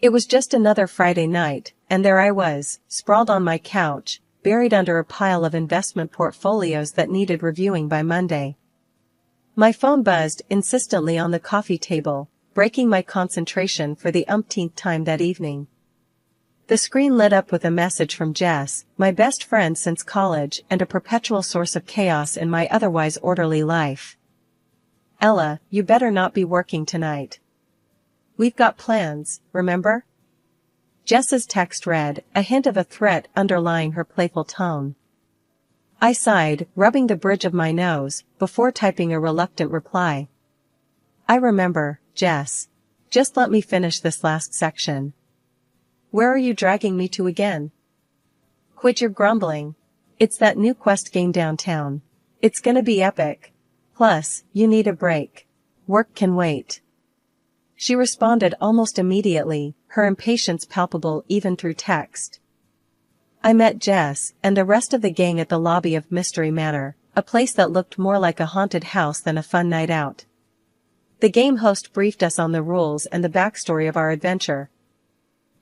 It was just another Friday night, and there I was, sprawled on my couch, buried under a pile of investment portfolios that needed reviewing by Monday. My phone buzzed insistently on the coffee table, breaking my concentration for the umpteenth time that evening. The screen lit up with a message from Jess, my best friend since college and a perpetual source of chaos in my otherwise orderly life. "Ella, you better not be working tonight. We've got plans, remember?" Jess's text read, a hint of a threat underlying her playful tone. I sighed, rubbing the bridge of my nose, before typing a reluctant reply. "I remember, Jess. Just let me finish this last section. Where are you dragging me to again?" "Quit your grumbling. It's that new Quest game downtown. It's gonna be epic. Plus, you need a break. Work can wait." She responded almost immediately, her impatience palpable even through text. I met Jess and the rest of the gang at the lobby of Mystery Manor, a place that looked more like a haunted house than a fun night out. The game host briefed us on the rules and the backstory of our adventure.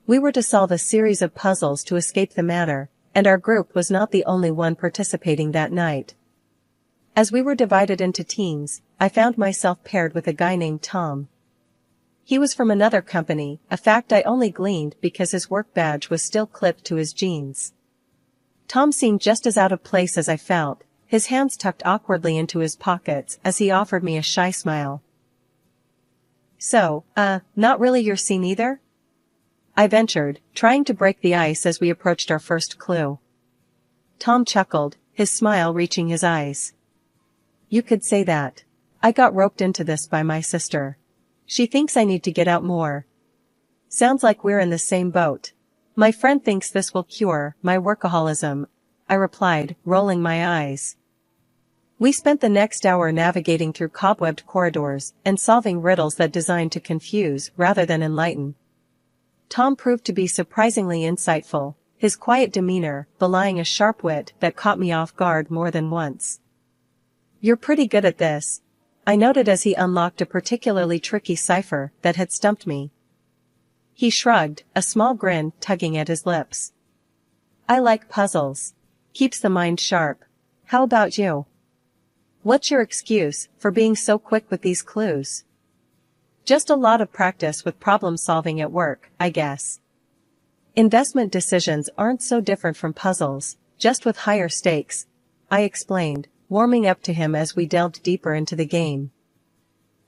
We were to solve a series of puzzles to escape the manor, and our group was not the only one participating that night. As we were divided into teams, I found myself paired with a guy named Tom. He was from another company, a fact I only gleaned because his work badge was still clipped to his jeans. Tom seemed just as out of place as I felt, his hands tucked awkwardly into his pockets as he offered me a shy smile. "So, not really your scene either?" I ventured, trying to break the ice as we approached our first clue. Tom chuckled, his smile reaching his eyes. "You could say that. I got roped into this by my sister. She thinks I need to get out more." "Sounds like we're in the same boat. My friend thinks this will cure my workaholism," I replied, rolling my eyes. We spent the next hour navigating through cobwebbed corridors and solving riddles that designed to confuse rather than enlighten. Tom proved to be surprisingly insightful, his quiet demeanor belying a sharp wit that caught me off guard more than once. "You're pretty good at this," I noted as he unlocked a particularly tricky cipher that had stumped me. He shrugged, a small grin tugging at his lips. "I like puzzles. Keeps the mind sharp. How about you? What's your excuse for being so quick with these clues?" "Just a lot of practice with problem solving at work, I guess. Investment decisions aren't so different from puzzles, just with higher stakes," I explained, warming up to him as we delved deeper into the game.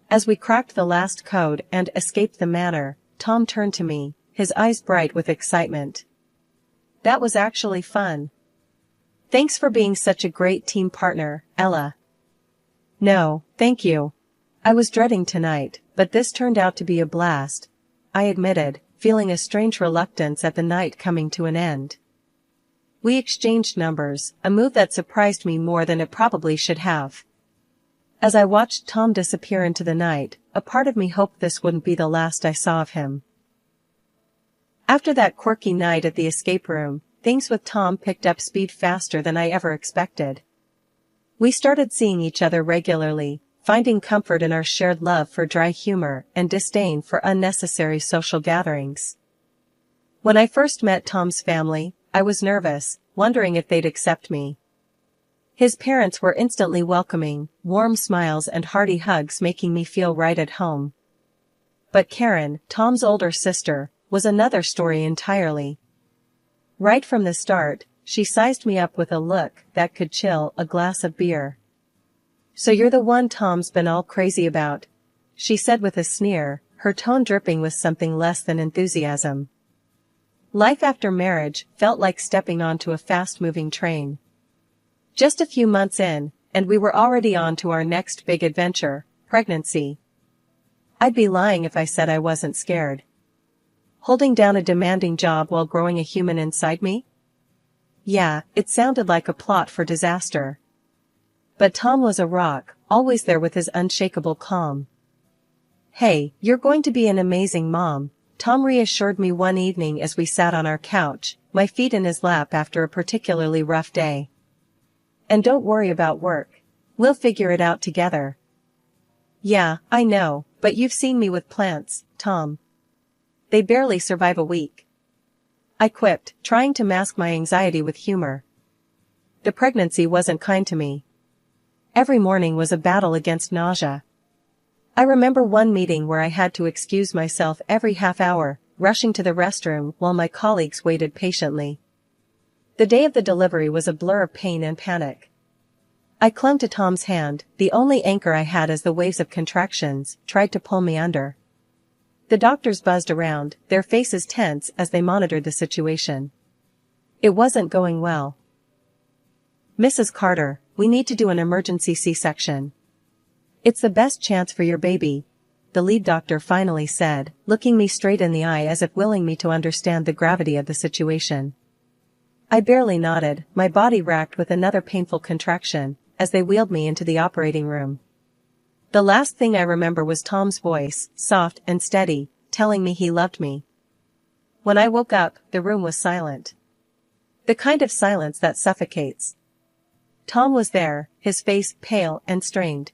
As we cracked the last code and escaped the manor, Tom turned to me, his eyes bright with excitement. "That was actually fun. Thanks for being such a great team partner, Ella." "No, thank you. I was dreading tonight, but this turned out to be a blast," I admitted, feeling a strange reluctance at the night coming to an end. We exchanged numbers, a move that surprised me more than it probably should have. As I watched Tom disappear into the night, a part of me hoped this wouldn't be the last I saw of him. After that quirky night at the escape room, things with Tom picked up speed faster than I ever expected. We started seeing each other regularly, finding comfort in our shared love for dry humor and disdain for unnecessary social gatherings. When I first met Tom's family, I was nervous, wondering if they'd accept me. His parents were instantly welcoming, warm smiles and hearty hugs making me feel right at home. But Karen, Tom's older sister, was another story entirely. Right from the start, she sized me up with a look that could chill a glass of beer. "So you're the one Tom's been all crazy about," she said with a sneer, her tone dripping with something less than enthusiasm. Life after marriage felt like stepping onto a fast-moving train. Just a few months in, and we were already on to our next big adventure, pregnancy. I'd be lying if I said I wasn't scared. Holding down a demanding job while growing a human inside me? Yeah, it sounded like a plot for disaster. But Tom was a rock, always there with his unshakable calm. "Hey, you're going to be an amazing mom," Tom reassured me one evening as we sat on our couch, my feet in his lap after a particularly rough day. "And don't worry about work. We'll figure it out together." "Yeah, I know, but you've seen me with plants, Tom. They barely survive a week. I quipped, trying to mask my anxiety with humor. The pregnancy wasn't kind to me. Every morning was a battle against nausea. I remember one meeting where I had to excuse myself every half hour, rushing to the restroom while my colleagues waited patiently. The day of the delivery was a blur of pain and panic. I clung to Tom's hand, the only anchor I had as the waves of contractions tried to pull me under. The doctors buzzed around, their faces tense as they monitored the situation. It wasn't going well. "Mrs. Carter, we need to do an emergency C-section. It's the best chance for your baby," the lead doctor finally said, looking me straight in the eye as if willing me to understand the gravity of the situation. I barely nodded, my body racked with another painful contraction, as they wheeled me into the operating room. The last thing I remember was Tom's voice, soft and steady, telling me he loved me. When I woke up, the room was silent. The kind of silence that suffocates. Tom was there, his face pale and strained.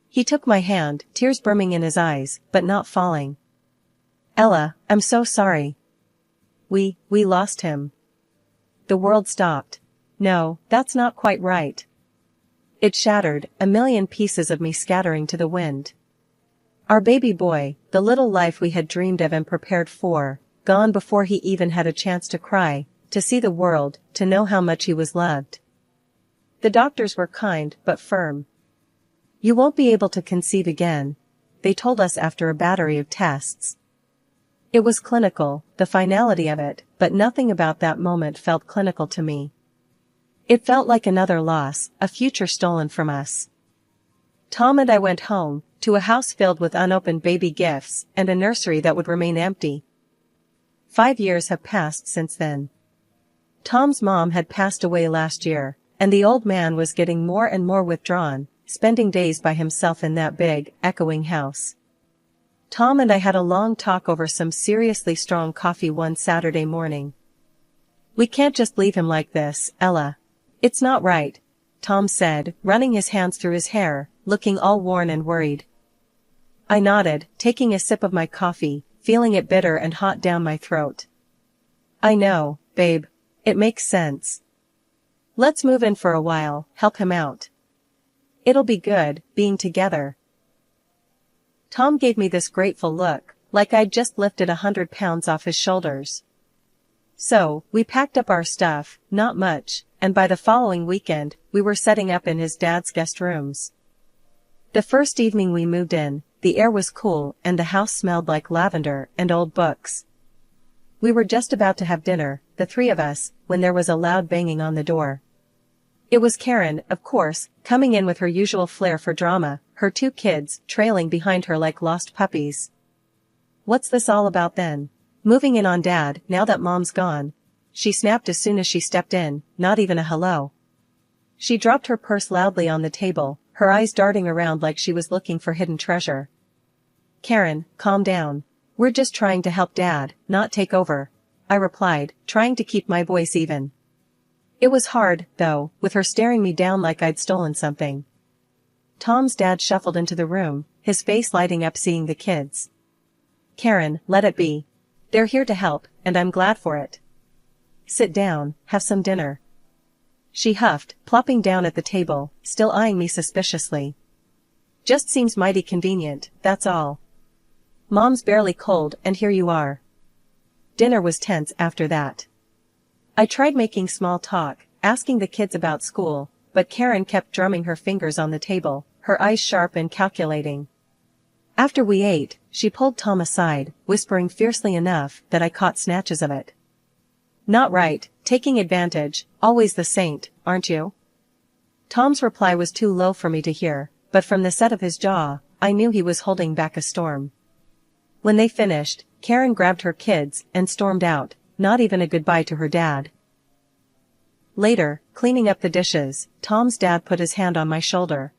He took my hand, tears brimming in his eyes, but not falling. "Ella, I'm so sorry. We lost him." The world stopped. No, that's not quite right. It shattered, a million pieces of me scattering to the wind. Our baby boy, the little life we had dreamed of and prepared for, gone before he even had a chance to cry, to see the world, to know how much he was loved. The doctors were kind but firm. "You won't be able to conceive again," they told us after a battery of tests. It was clinical, the finality of it, but nothing about that moment felt clinical to me. It felt like another loss, a future stolen from us. Tom and I went home, to a house filled with unopened baby gifts and a nursery that would remain empty. 5 years have passed since then. Tom's mom had passed away last year, and the old man was getting more and more withdrawn, spending days by himself in that big, echoing house. Tom and I had a long talk over some seriously strong coffee one Saturday morning. "We can't just leave him like this, Ella. It's not right," Tom said, running his hands through his hair, looking all worn and worried. I nodded, taking a sip of my coffee, feeling it bitter and hot down my throat. "I know, babe. It makes sense. Let's move in for a while, help him out. It'll be good, being together." Tom gave me this grateful look, like I'd just lifted 100 pounds off his shoulders. So, we packed up our stuff, not much, and by the following weekend, we were setting up in his dad's guest rooms. The first evening we moved in, the air was cool and the house smelled like lavender and old books. We were just about to have dinner, the three of us, when there was a loud banging on the door. It was Karen, of course, coming in with her usual flair for drama, her 2 kids trailing behind her like lost puppies. "What's this all about then? Moving in on Dad, now that Mom's gone?" she snapped as soon as she stepped in, not even a hello. She dropped her purse loudly on the table, her eyes darting around like she was looking for hidden treasure. "Karen, calm down. We're just trying to help Dad, not take over," I replied, trying to keep my voice even. It was hard, though, with her staring me down like I'd stolen something. Tom's dad shuffled into the room, his face lighting up seeing the kids. "Karen, let it be. They're here to help, and I'm glad for it. Sit down, have some dinner," she huffed, plopping down at the table, still eyeing me suspiciously. "Just seems mighty convenient, that's all. Mom's barely cold and here you are." Dinner was tense after that. I tried making small talk, asking the kids about school, but Karen kept drumming her fingers on the table, her eyes sharp and calculating. After we ate, she pulled Tom aside, whispering fiercely enough that I caught snatches of it. "Not right, taking advantage, always the saint, aren't you?" Tom's reply was too low for me to hear, but from the set of his jaw, I knew he was holding back a storm. When they finished, Karen grabbed her kids and stormed out, not even a goodbye to her dad. Later, cleaning up the dishes, Tom's dad put his hand on my shoulder.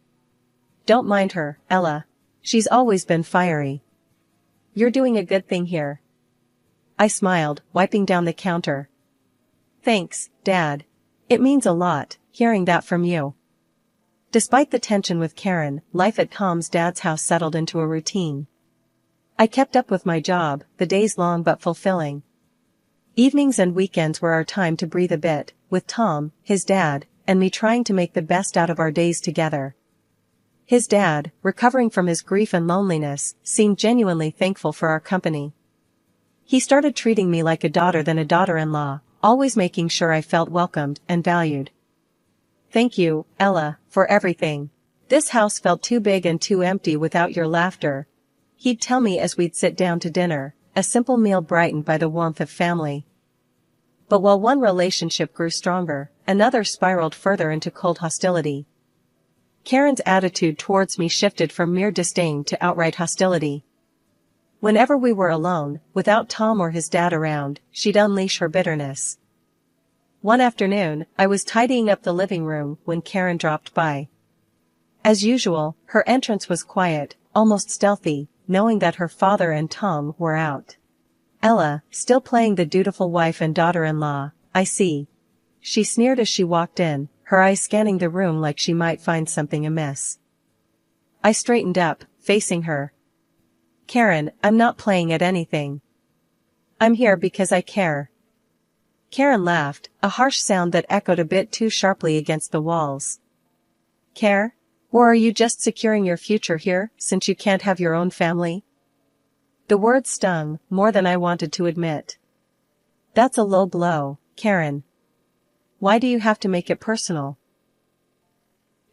"Don't mind her, Ella. She's always been fiery. You're doing a good thing here." I smiled, wiping down the counter. "Thanks, Dad. It means a lot, hearing that from you." Despite the tension with Karen, life at Tom's dad's house settled into a routine. I kept up with my job, the days long but fulfilling. Evenings and weekends were our time to breathe a bit, with Tom, his dad, and me trying to make the best out of our days together. His dad, recovering from his grief and loneliness, seemed genuinely thankful for our company. He started treating me like a daughter than a daughter-in-law, always making sure I felt welcomed and valued. "Thank you, Ella, for everything. This house felt too big and too empty without your laughter," he'd tell me as we'd sit down to dinner, a simple meal brightened by the warmth of family. But while one relationship grew stronger, another spiraled further into cold hostility. Karen's attitude towards me shifted from mere disdain to outright hostility. Whenever we were alone, without Tom or his dad around, she'd unleash her bitterness. One afternoon, I was tidying up the living room when Karen dropped by. As usual, her entrance was quiet, almost stealthy, knowing that her father and Tom were out. "Ella, still playing the dutiful wife and daughter-in-law, I see," she sneered as she walked in, her eyes scanning the room like she might find something amiss. I straightened up, facing her. "Karen, I'm not playing at anything. I'm here because I care." Karen laughed, a harsh sound that echoed a bit too sharply against the walls. "Care? Or are you just securing your future here, since you can't have your own family?" The words stung, more than I wanted to admit. "That's a low blow, Karen. Why do you have to make it personal?"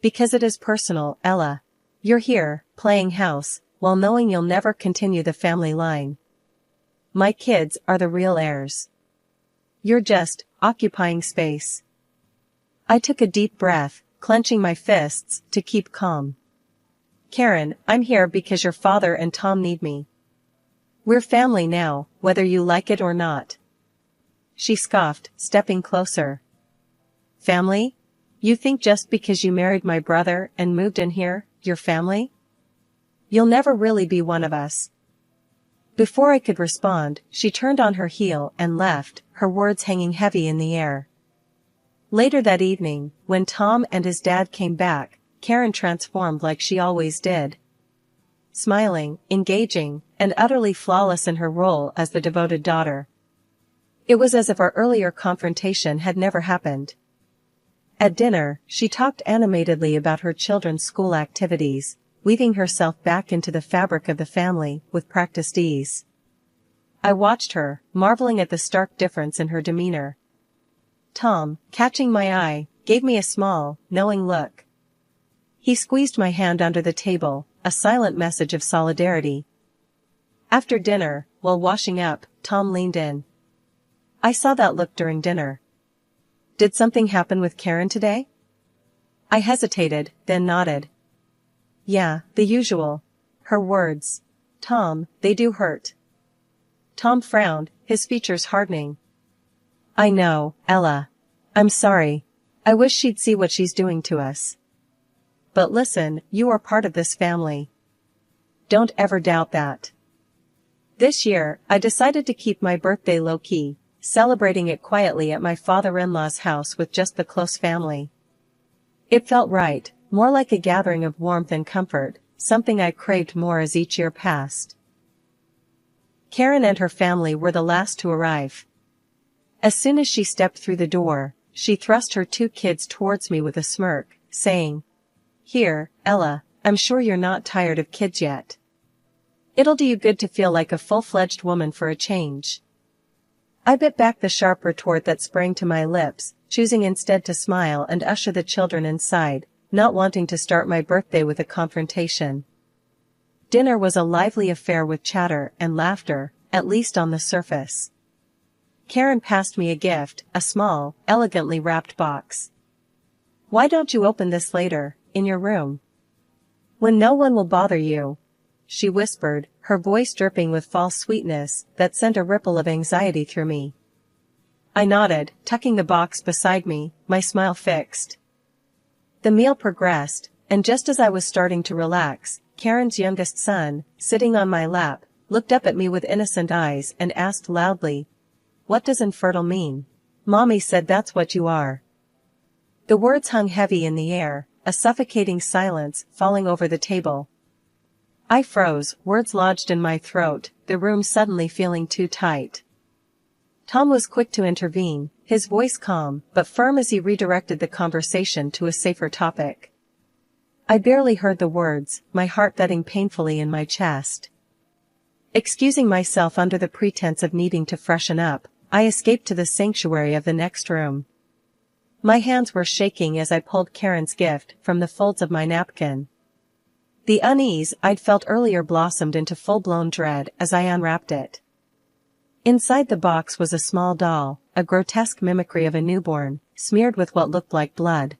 "Because it is personal, Ella. You're here, playing house, while knowing you'll never continue the family line. My kids are the real heirs. You're just occupying space." I took a deep breath, clenching my fists to keep calm. "Karen, I'm here because your father and Tom need me. We're family now, whether you like it or not." She scoffed, stepping closer. "Family? You think just because you married my brother and moved in here, you're family? You'll never really be one of us." Before I could respond, she turned on her heel and left, her words hanging heavy in the air. Later that evening, when Tom and his dad came back, Karen transformed like she always did. Smiling, engaging, and utterly flawless in her role as the devoted daughter. It was as if our earlier confrontation had never happened. At dinner, she talked animatedly about her children's school activities, weaving herself back into the fabric of the family with practiced ease. I watched her, marveling at the stark difference in her demeanor. Tom, catching my eye, gave me a small, knowing look. He squeezed my hand under the table, a silent message of solidarity. After dinner, while washing up, Tom leaned in. "I saw that look during dinner. Did something happen with Karen today?" I hesitated, then nodded. "Yeah, the usual." Her words. "Tom, they do hurt." Tom frowned, his features hardening. "I know, Ella. I'm sorry. I wish she'd see what she's doing to us. But listen, you are part of this family. Don't ever doubt that." This year, I decided to keep my birthday low-key, celebrating it quietly at my father-in-law's house with just the close family. It felt right, more like a gathering of warmth and comfort, something I craved more as each year passed. Karen and her family were the last to arrive. As soon as she stepped through the door, she thrust her 2 kids towards me with a smirk, saying, "Here, Ella, I'm sure you're not tired of kids yet. It'll do you good to feel like a full-fledged woman for a change." I bit back the sharp retort that sprang to my lips, choosing instead to smile and usher the children inside, not wanting to start my birthday with a confrontation. Dinner was a lively affair with chatter and laughter, at least on the surface. Karen passed me a gift, a small, elegantly wrapped box. "Why don't you open this later, in your room? When no one will bother you," she whispered, her voice dripping with false sweetness that sent a ripple of anxiety through me. I nodded, tucking the box beside me, my smile fixed. The meal progressed, and just as I was starting to relax, Karen's youngest son, sitting on my lap, looked up at me with innocent eyes and asked loudly, "What does infertile mean?" "Mommy said that's what you are." The words hung heavy in the air, a suffocating silence falling over the table. I froze, words lodged in my throat, the room suddenly feeling too tight. Tom was quick to intervene, his voice calm but firm as he redirected the conversation to a safer topic. I barely heard the words, my heart thudding painfully in my chest. Excusing myself under the pretense of needing to freshen up, I escaped to the sanctuary of the next room. My hands were shaking as I pulled Karen's gift from the folds of my napkin. The unease I'd felt earlier blossomed into full-blown dread as I unwrapped it. Inside the box was a small doll, a grotesque mimicry of a newborn, smeared with what looked like blood.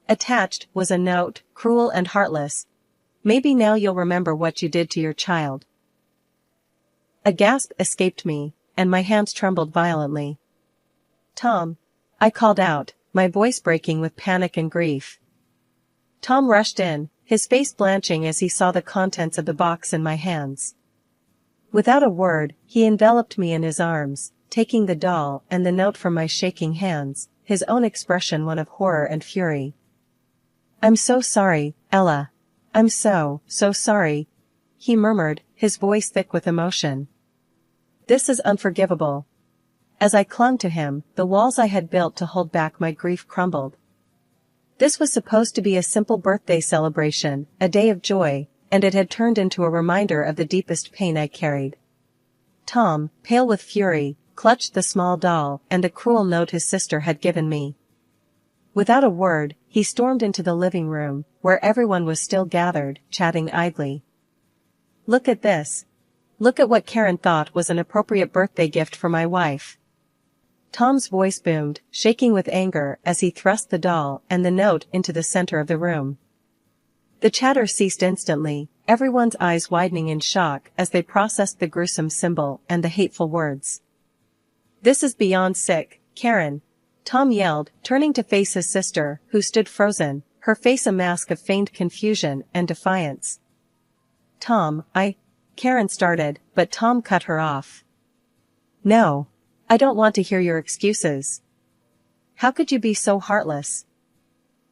Attached was a note, cruel and heartless. Maybe now you'll remember what you did to your child. A gasp escaped me, and my hands trembled violently. Tom, I called out, my voice breaking with panic and grief. Tom rushed in, his face blanching as he saw the contents of the box in my hands. Without a word, he enveloped me in his arms, taking the doll and the note from my shaking hands, his own expression one of horror and fury. I'm so sorry, Ella. I'm so sorry, he murmured, his voice thick with emotion. This is unforgivable. As I clung to him, the walls I had built to hold back my grief crumbled. This was supposed to be a simple birthday celebration, a day of joy, and it had turned into a reminder of the deepest pain I carried. Tom, pale with fury, clutched the small doll and the cruel note his sister had given me. Without a word, he stormed into the living room, where everyone was still gathered, chatting idly. Look at this. Look at what Karen thought was an appropriate birthday gift for my wife. Tom's voice boomed, shaking with anger as he thrust the doll and the note into the center of the room. The chatter ceased instantly, everyone's eyes widening in shock as they processed the gruesome symbol and the hateful words. This is beyond sick, Karen, Tom yelled, turning to face his sister, who stood frozen, her face a mask of feigned confusion and defiance. Tom, Karen started, but Tom cut her off. No. I don't want to hear your excuses. How could you be so heartless?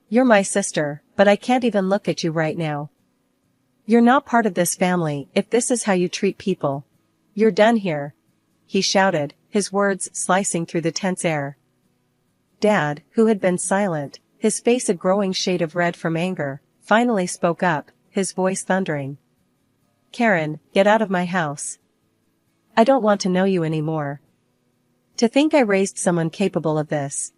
You're my sister, but I can't even look at you right now. You're not part of this family if this is how you treat people. You're done here, he shouted, his words slicing through the tense air. Dad, who had been silent, his face a growing shade of red from anger, finally spoke up, his voice thundering. Karen, get out of my house. I don't want to know you anymore. To think I raised someone capable of this.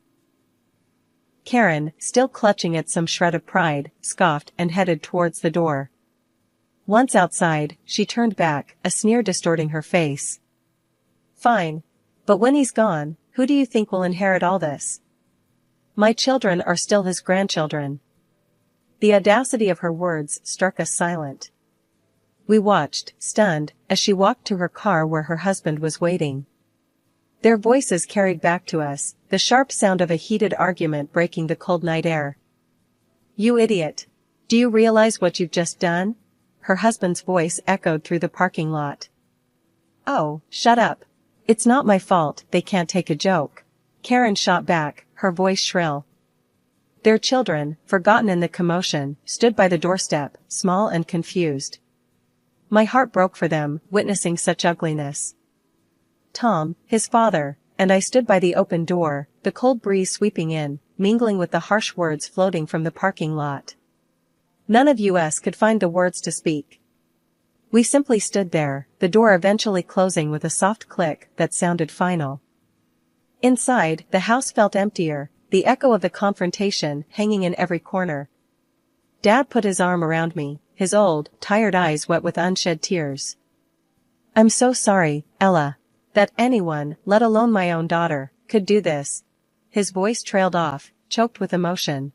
Karen, still clutching at some shred of pride, scoffed and headed towards the door. Once outside, she turned back, a sneer distorting her face. Fine. But when he's gone, who do you think will inherit all this? My children are still his grandchildren. The audacity of her words struck us silent. We watched, stunned, as she walked to her car where her husband was waiting. Their voices carried back to us, the sharp sound of a heated argument breaking the cold night air. You idiot. Do you realize what you've just done? Her husband's voice echoed through the parking lot. Oh, shut up. It's not my fault they can't take a joke. Karen shot back, her voice shrill. Their children, forgotten in the commotion, stood by the doorstep, small and confused. My heart broke for them, witnessing such ugliness. Tom, his father, and I stood by the open door, the cold breeze sweeping in, mingling with the harsh words floating from the parking lot. None of us could find the words to speak. We simply stood there, the door eventually closing with a soft click that sounded final. Inside, the house felt emptier, the echo of the confrontation hanging in every corner. Dad put his arm around me, his old, tired eyes wet with unshed tears. I'm so sorry, Ella. That anyone, let alone my own daughter, could do this. His voice trailed off, choked with emotion.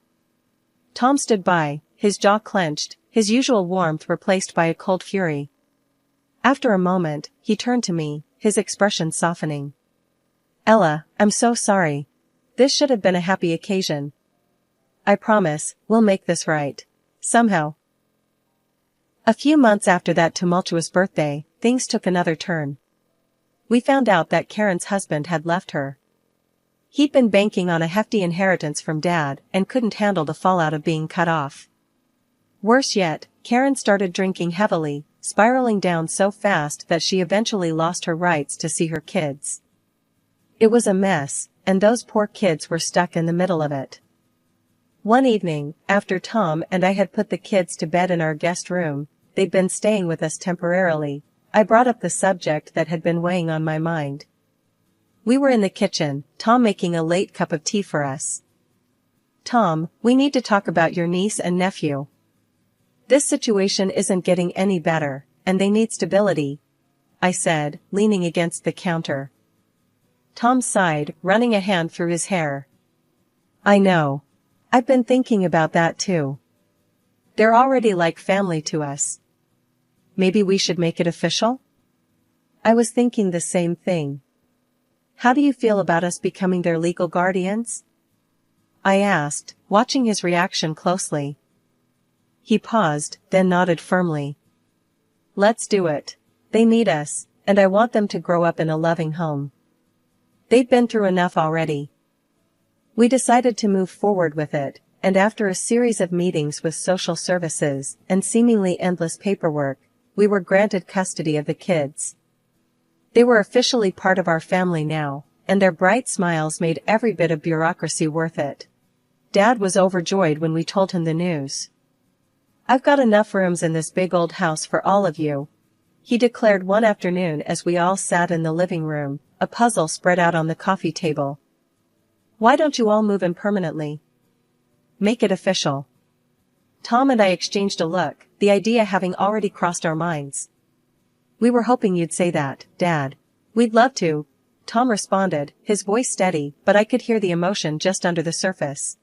Tom stood by, his jaw clenched, his usual warmth replaced by a cold fury. After a moment, he turned to me, his expression softening. Ella, I'm so sorry. This should have been a happy occasion. I promise, we'll make this right. Somehow. A few months after that tumultuous birthday, things took another turn. We found out that Karen's husband had left her. He'd been banking on a hefty inheritance from Dad and couldn't handle the fallout of being cut off. Worse yet, Karen started drinking heavily, spiraling down so fast that she eventually lost her rights to see her kids. It was a mess, and those poor kids were stuck in the middle of it. One evening, after Tom and I had put the kids to bed in our guest room, they'd been staying with us temporarily, I brought up the subject that had been weighing on my mind. We were in the kitchen, Tom making a late cup of tea for us. "Tom, we need to talk about your niece and nephew. This situation isn't getting any better, and they need stability," I said, leaning against the counter. Tom sighed, running a hand through his hair. "I know. I've been thinking about that too. They're already like family to us. Maybe we should make it official?" I was thinking the same thing. "How do you feel about us becoming their legal guardians?" I asked, watching his reaction closely. He paused, then nodded firmly. "Let's do it. They need us, and I want them to grow up in a loving home. They've been through enough already." We decided to move forward with it, and after a series of meetings with social services and seemingly endless paperwork, we were granted custody of the kids. They were officially part of our family now, and their bright smiles made every bit of bureaucracy worth it. Dad was overjoyed when we told him the news. "I've got enough rooms in this big old house for all of you," he declared one afternoon as we all sat in the living room, a puzzle spread out on the coffee table. "Why don't you all move in permanently? Make it official." Tom and I exchanged a look, the idea having already crossed our minds. "We were hoping you'd say that, Dad. We'd love to," Tom responded, his voice steady, but I could hear the emotion just under the surface.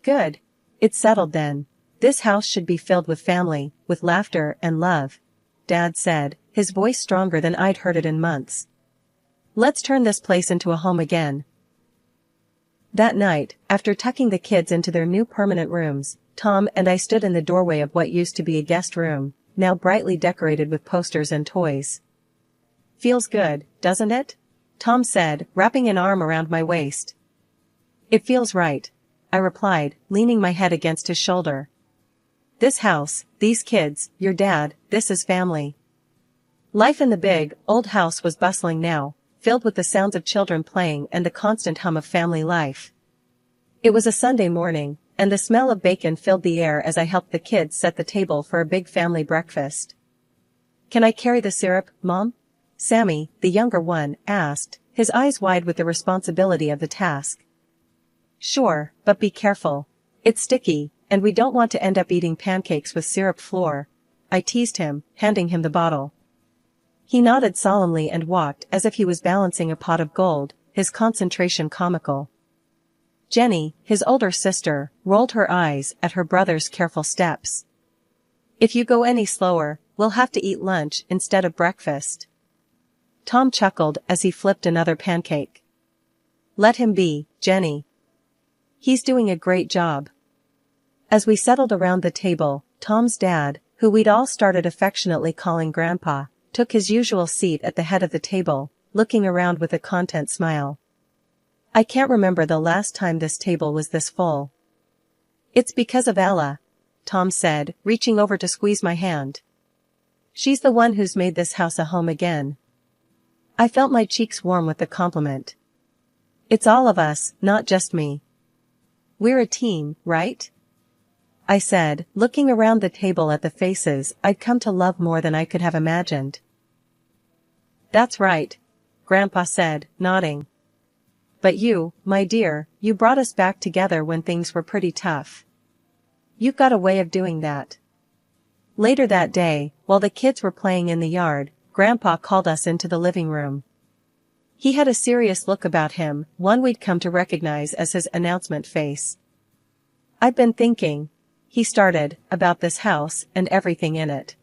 "Good. It's settled then. This house should be filled with family, with laughter and love," Dad said, his voice stronger than I'd heard it in months. "Let's turn this place into a home again." That night, after tucking the kids into their new permanent rooms, Tom and I stood in the doorway of what used to be a guest room, now brightly decorated with posters and toys. "Feels good, doesn't it?" Tom said, wrapping an arm around my waist. "It feels right," I replied, leaning my head against his shoulder. "This house, these kids, your dad, this is family." Life in the big, old house was bustling now, filled with the sounds of children playing and the constant hum of family life. It was a Sunday morning, and the smell of bacon filled the air as I helped the kids set the table for a big family breakfast. "Can I carry the syrup, Mom?" Sammy, the younger one, asked, his eyes wide with the responsibility of the task. "Sure, but be careful. It's sticky, and we don't want to end up eating pancakes with syrup flour," I teased him, handing him the bottle. He nodded solemnly and walked as if he was balancing a pot of gold, his concentration comical. Jenny, his older sister, rolled her eyes at her brother's careful steps. "If you go any slower, we'll have to eat lunch instead of breakfast." Tom chuckled as he flipped another pancake. "Let him be, Jenny. He's doing a great job." As we settled around the table, Tom's dad, who we'd all started affectionately calling Grandpa, took his usual seat at the head of the table, looking around with a content smile. "I can't remember the last time this table was this full." "It's because of Ella," Tom said, reaching over to squeeze my hand. "She's the one who's made this house a home again." I felt my cheeks warm with the compliment. "It's all of us, not just me. We're a team, right?" I said, looking around the table at the faces I'd come to love more than I could have imagined. "That's right," Grandpa said, nodding. "But you, my dear, you brought us back together when things were pretty tough. You've got a way of doing that." Later that day, while the kids were playing in the yard, Grandpa called us into the living room. He had a serious look about him, one we'd come to recognize as his announcement face. "I've been thinking," he started, "about this house and everything in it.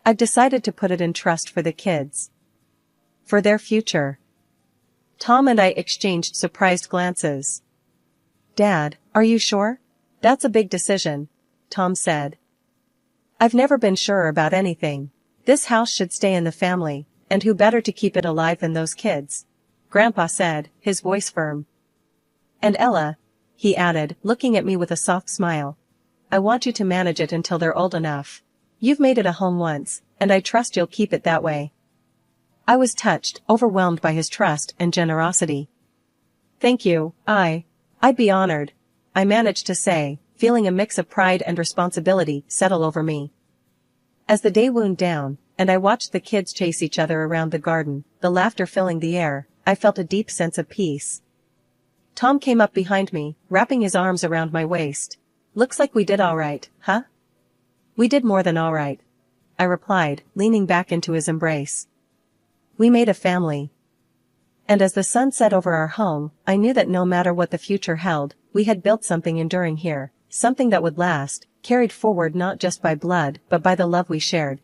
I've decided to put it in trust for the kids. For their future." Tom and I exchanged surprised glances. "Dad, are you sure? That's a big decision," Tom said. "I've never been sure about anything. This house should stay in the family, and who better to keep it alive than those kids?" Grandpa said, his voice firm. "And Ella," he added, looking at me with a soft smile. I want you to manage it until they're old enough. You've made it a home once, and I trust you'll keep it that way." I was touched, overwhelmed by his trust and generosity. "Thank you, I'd be honored," I managed to say, feeling a mix of pride and responsibility settle over me. As the day wound down, and I watched the kids chase each other around the garden, the laughter filling the air, I felt a deep sense of peace. Tom came up behind me, wrapping his arms around my waist. "Looks like we did all right, huh?" "We did more than all right," I replied, leaning back into his embrace. "We made a family." And as the sun set over our home, I knew that no matter what the future held, we had built something enduring here, something that would last, carried forward not just by blood but by the love we shared.